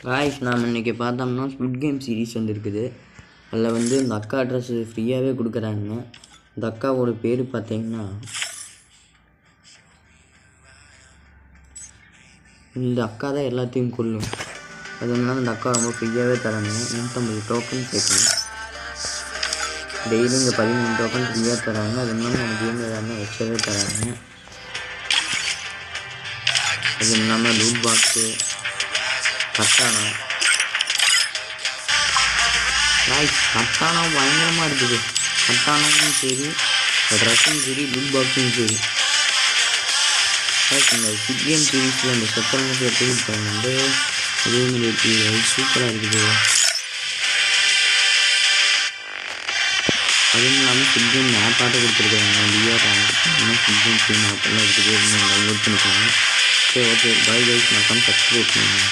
Guys நாம் இன்றைக்கி பார்த்தோம்னா ஸ்குவிட் கேம் சீரிஸ் வந்துருக்குது. அதில் வந்து இந்த அக்கா ட்ரெஸ்ஸு ஃப்ரீயாகவே கொடுக்குறாங்க. இந்த அக்காவோட பேர் பார்த்தீங்கன்னா இந்த அக்கா தான் எல்லாத்தையும் கொல்லும். அதனால இந்த அக்கா ரொம்ப ஃப்ரீயாகவே தராங்க. 150 டோக்கன் சேர்க்கணும். டெய்லி இங்கே 13 டோக்கன் ஃப்ரீயாக தராங்க. அது இல்லாமல் நம்ம கேம் எல்லாமே எக்ஸ்ட்ராவே தராங்க. அது இல்லாமல் லூட் பாக்ஸு, கட்டானா கட்டானா பயங்கரமாக இருக்குது. கட்டானாவும் சரி, ட்ரெஸ்ஸும் சரி, லூட் பாக்ஸும் சரி. இந்த ஸ்குவிட் கேம் சீரீஸில் அந்த செப்பரமாக எடுத்துக்கிட்டாங்க வந்து அதேமாதிரி இருக்குது. சூப்பராக இருக்குது. அதுவும் இல்லாமல் ஸ்குவிட் கேம் ஆப்பாட்ட கொடுத்துருக்காங்க. விஆர் ஸ்குவிட் கேம் ஆப்பெல்லாம் இருக்குது. டவுன்லோட் பண்ணிக்கோங்க. சரி, ஓகே, பாய் கைஸ், மறக்காம சப்ஸ்கிரைப் பண்ணுங்கள்.